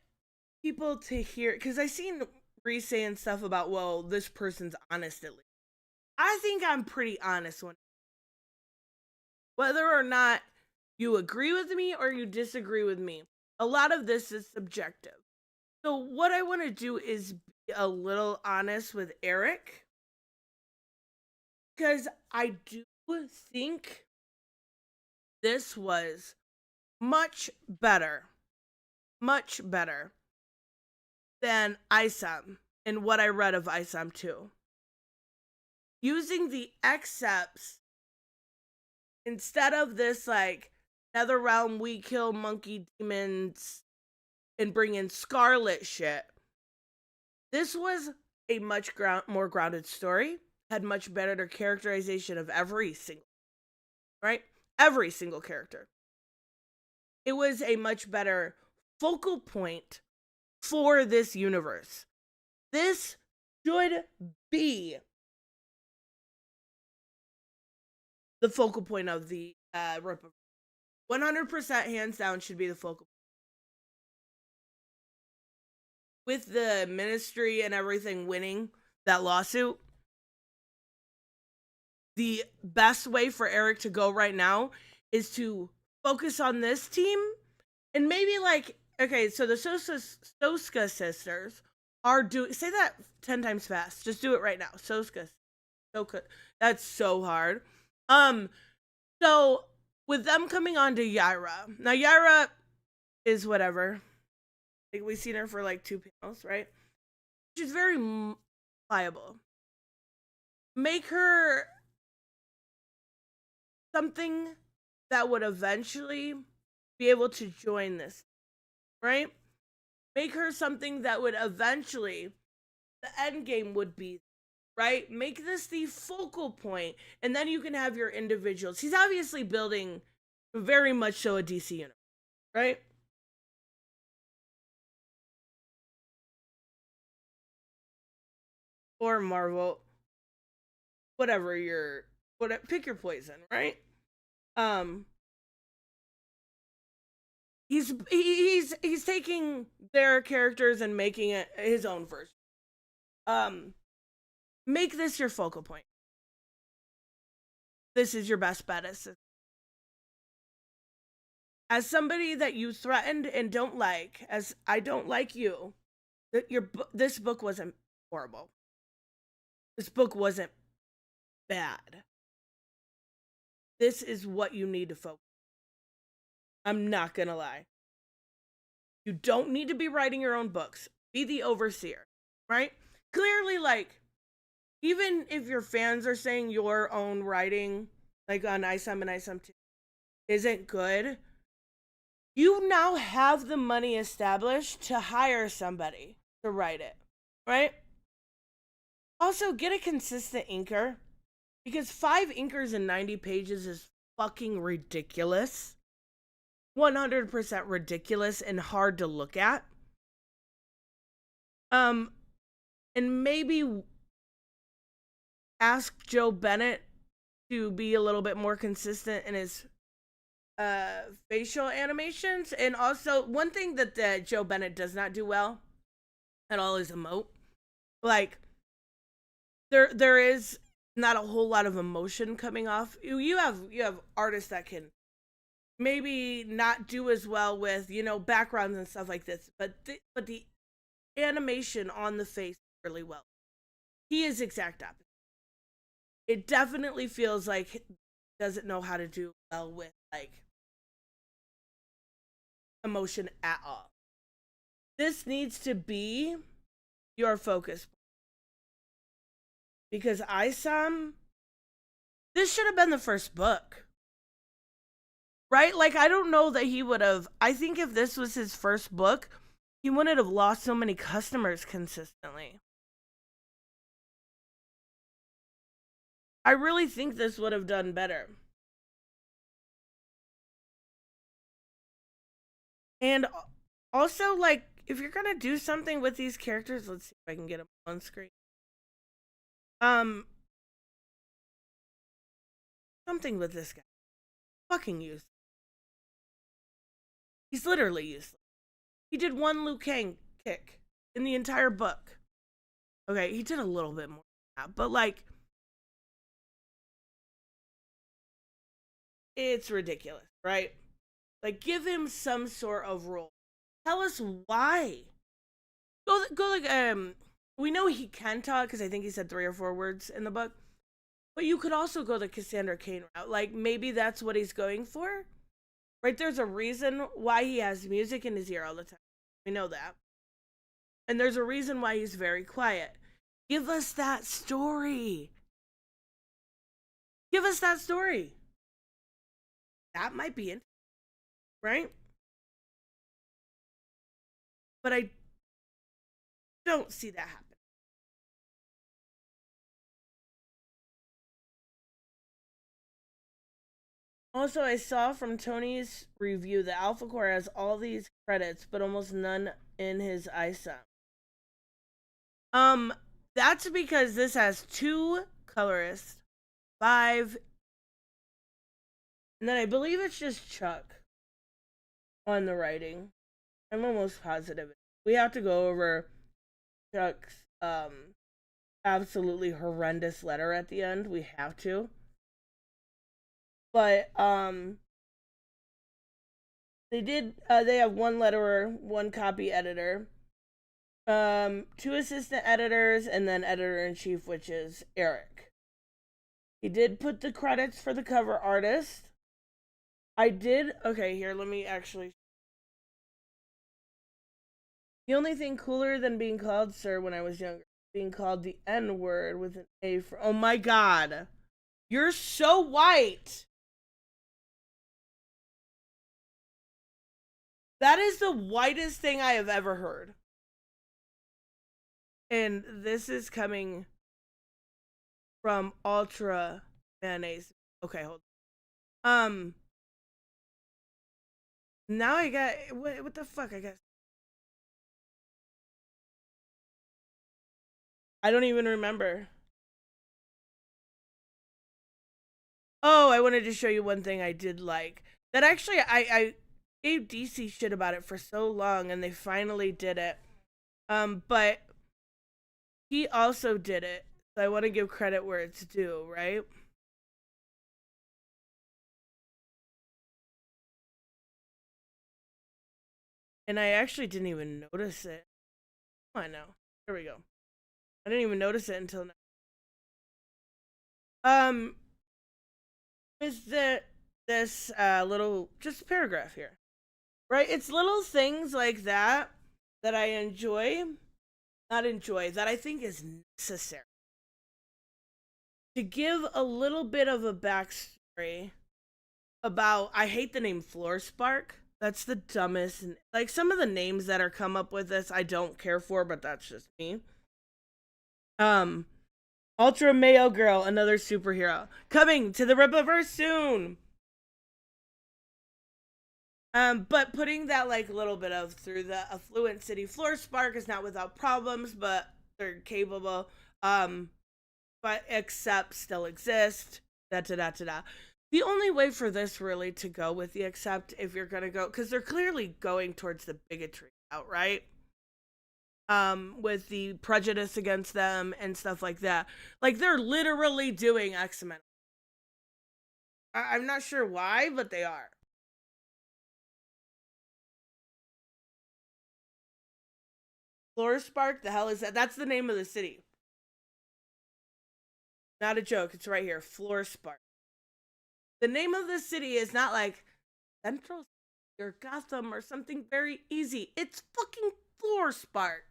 people to hear, because I seen Reese saying stuff about, well, this person's honest at least. I think I'm pretty honest when, whether or not you agree with me or you disagree with me, a lot of this is subjective. So what I want to do is be a little honest with Eric, because I do think this was much better than ISAM and what I read of ISAM 2. Using the excepts Instead of this like nether realm, we kill monkey demons and bring in Scarlet shit. This was a much more grounded story, had much better characterization of every single, right? Every single character. It was a much better focal point for this universe. This should be the focal point of the Rip. 100% hands down should be the focal point. With the ministry and everything winning that lawsuit, the best way for Eric to go right now is to focus on this team and maybe like, okay, so the Soska sisters are doing, say that 10 times fast. Just do it right now. Soska. That's so hard. So with them coming on to Yaira, now Yaira is whatever. Like we've seen her for like 2 panels, right? She's very pliable. Make her something that would eventually be able to join this, right? Make her something that would eventually, the end game would be, right? Make this the focal point, and then you can have your individuals. He's obviously building very much so a DC universe, right? Or Marvel, whatever pick your poison, right? He's taking their characters and making it his own version. Make this your focal point. This is your best bet as somebody that you threatened and don't like, as I don't like you. This book wasn't horrible. This book wasn't bad. This is what you need to focus. I'm not gonna lie. You don't need to be writing your own books. Be the overseer, right? Clearly, like, even if your fans are saying your own writing, like on ISOM and ISOM 2, isn't good, you now have the money established to hire somebody to write it, right? Also, get a consistent inker, because 5 inkers in 90 pages is fucking ridiculous. 100% ridiculous and hard to look at. And maybe ask Joe Bennett to be a little bit more consistent in his facial animations. And also, one thing that Joe Bennett does not do well at all is emote. Like, there is not a whole lot of emotion coming off. You have artists that can maybe not do as well with, backgrounds and stuff like this, but the animation on the face really well. He is exact opposite. It definitely feels like he doesn't know how to do well with like emotion at all. This needs to be your focus, because this should have been the first book. Right? Like, I don't know that he would have. I think if this was his first book, he wouldn't have lost so many customers consistently. I really think this would have done better. And also, like, if you're gonna do something with these characters, let's see if I can get them on screen. Something with this guy. Fucking useless. He's literally useless. He did 1 Liu Kang kick in the entire book. Okay, he did a little bit more than that, but like, it's ridiculous, right? Like, give him some sort of role. Tell us why. Go like, we know he can talk because I think he said 3 or 4 words in the book. But you could also go the Cassandra Cain route. Like, maybe that's what he's going for. Right? There's a reason why he has music in his ear all the time. We know that. And there's a reason why he's very quiet. Give us that story. Give us that story. that might be it, right? But I don't see that happen. Also, I saw from Tony's review that Alphacore has all these credits, but almost none in his ISOM. That's because this has 2 colorists, 5, and then I believe it's just Chuck on the writing. I'm almost positive. We have to go over Chuck's absolutely horrendous letter at the end. We have to. But they have 1 letterer, 1 copy editor, 2 assistant editors, and then editor-in-chief, which is Eric. He did put the credits for the cover artist. Okay, here, let me actually. The only thing cooler than being called sir when I was younger, being called the N-word with an A for, oh my god. You're so white. That is the whitest thing I have ever heard. And this is coming from Ultra Mayonnaise. Okay, hold on. Now I got, what the fuck, I guess. I don't even remember. Oh, I wanted to show you one thing I did like. That actually, I gave DC shit about it for so long, and they finally did it. But he also did it, so I want to give credit where it's due, right? And I actually didn't even notice it. Come on now. Here we go. I didn't even notice it until now. Is this little just paragraph here, right? It's little things like that that I enjoy, not enjoy, that I think is necessary to give a little bit of a backstory about. I hate the name Floor Spark. That's the dumbest. Like, some of the names that are come up with this, I don't care for, but that's just me. Ultra Mayo Girl, another superhero, coming to the Rippaverse soon. But putting that like little bit of through the affluent city, Floor Spark is not without problems, but they're capable. But except still exist. Da da da da da. The only way for this really to go with the accept, if you're gonna go, because they're clearly going towards the bigotry out, right? With the prejudice against them and stuff like that. Like, they're literally doing X-Men. I'm not sure why, but they are. Floor Spark, the hell is that? That's the name of the city. Not a joke. It's right here. Floor Spark. The name of the city is not like Central or Gotham or something very easy. It's fucking Floor Spark.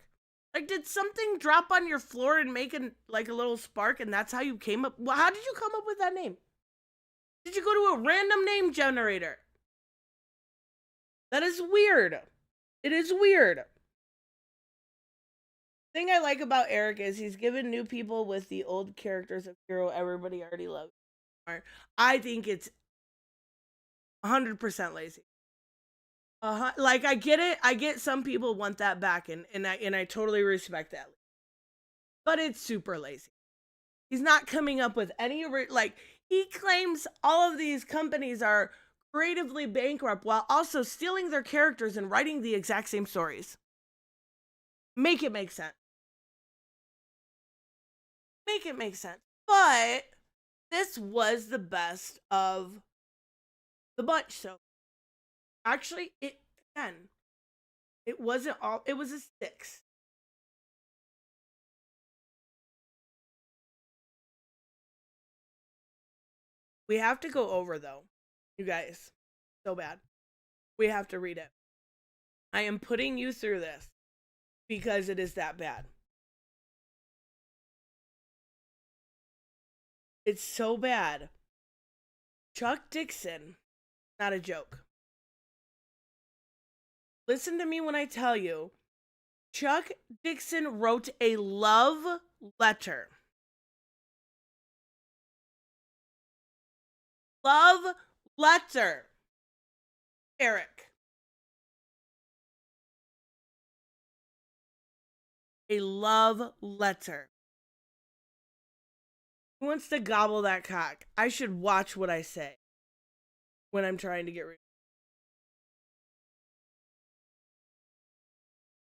Like, did something drop on your floor and make like a little spark, and that's how you came up? Well, how did you come up with that name? Did you go to a random name generator? That is weird. It is weird. The thing I like about Eric is he's given new people with the old characters of Hero everybody already loves. I think it's 100% lazy. Like, I get it. I get some people want that back, and I totally respect that. But it's super lazy. He's not coming up with any, like, he claims all of these companies are creatively bankrupt while also stealing their characters and writing the exact same stories. Make it make sense. Make it make sense. But this was the best of the bunch. So actually, it wasn't all. It was a 6. We have to go over, though, you guys. So bad. We have to read it. I am putting you through this because it is that bad. It's so bad. Chuck Dixon Not a joke. Listen to me when I tell you, Chuck Dixon wrote a love letter. Love letter. Eric. A love letter. Who wants to gobble that cock? I should watch what I say when I'm trying to get rid.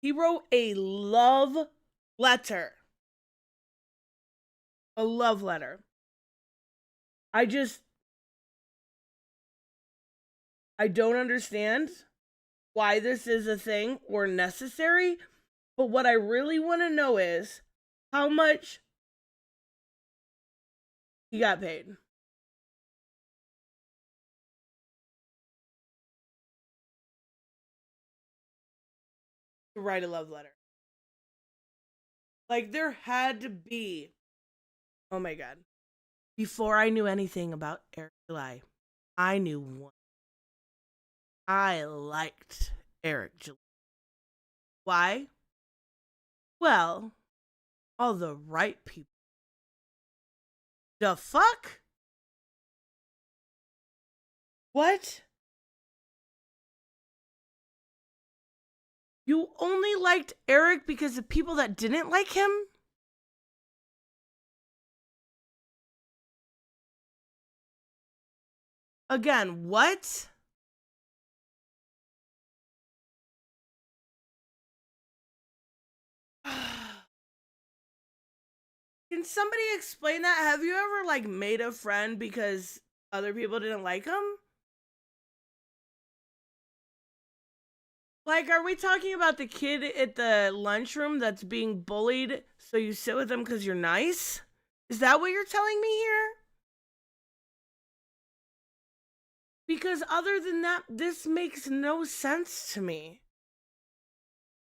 He wrote a love letter. A love letter. I don't understand why this is a thing or necessary, but what I really want to know is how much he got paid. To write a love letter. Like, there had to be. Oh my God. Before I knew anything about Eric July, I knew one. I liked Eric July. Why? Well, all the right people. The fuck? What? You only liked Eric because of people that didn't like him? Again, what? Can somebody explain that? Have you ever like made a friend because other people didn't like him? Like, are we talking about the kid at the lunchroom that's being bullied so you sit with him because you're nice? Is that what you're telling me here? Because other than that, this makes no sense to me.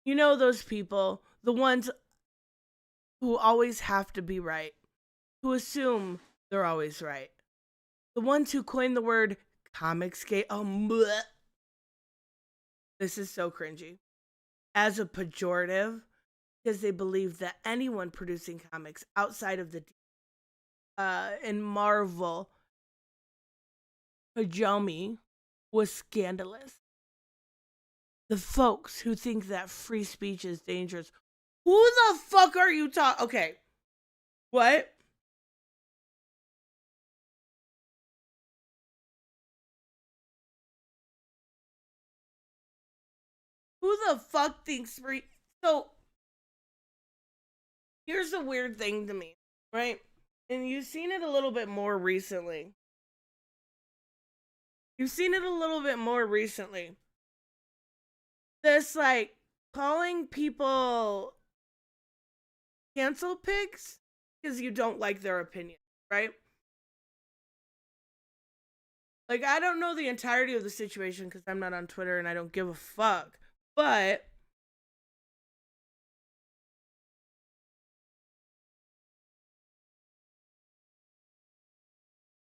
You know those people, the ones who always have to be right, who assume they're always right. The ones who coined the word comicsgate. Oh, bleh. This is so cringy. As a pejorative, because they believe that anyone producing comics outside of the in Marvel hegemony was scandalous. The folks who think that free speech is dangerous. Who the fuck are you talking? Okay. What? Who the fuck thinks free? So, here's the weird thing to me, right? And you've seen it a little bit more recently. This, like, calling people cancel pigs because you don't like their opinion, right? Like, I don't know the entirety of the situation because I'm not on Twitter and I don't give a fuck. But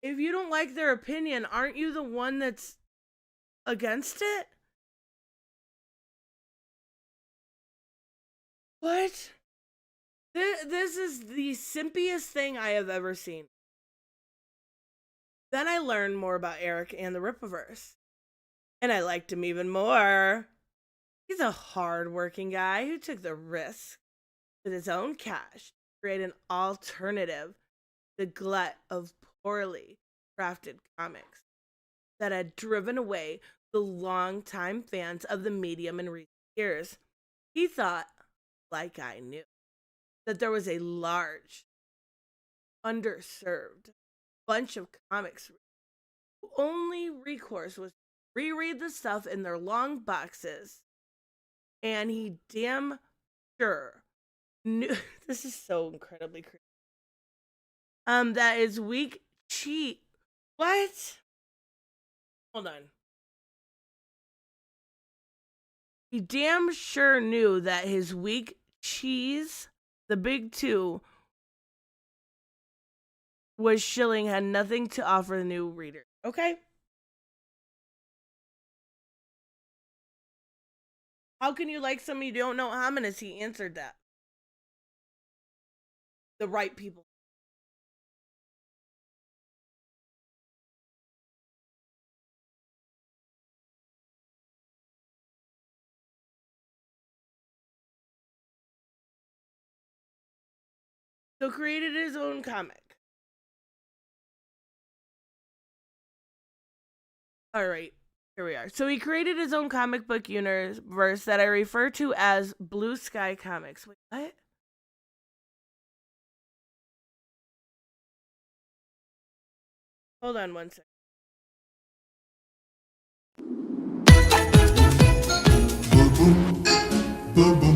if you don't like their opinion, aren't you the one that's against it? What? This is the simpiest thing I have ever seen. Then I learned more about Eric and the Rippaverse. And I liked him even more. He's a hard-working guy who took the risk with his own cash to create an alternative to the glut of poorly crafted comics that had driven away the longtime fans of the medium in recent years. He thought, like I knew, that there was a large, underserved bunch of comics whose only recourse was to reread the stuff in their long boxes. And he damn sure knew this is so incredibly creepy. That is weak cheat. What? Hold on. He damn sure knew that his weak cheese, the big two, was shilling, had nothing to offer the new reader. Okay? How can you like somebody you don't know ominous? He answered that. The right people. So created his own comic. All right, here we are. So he created his own comic book universe that I refer to as Blue Sky Comics. Wait, what? Hold on one second. Boom, boom, boom, boom.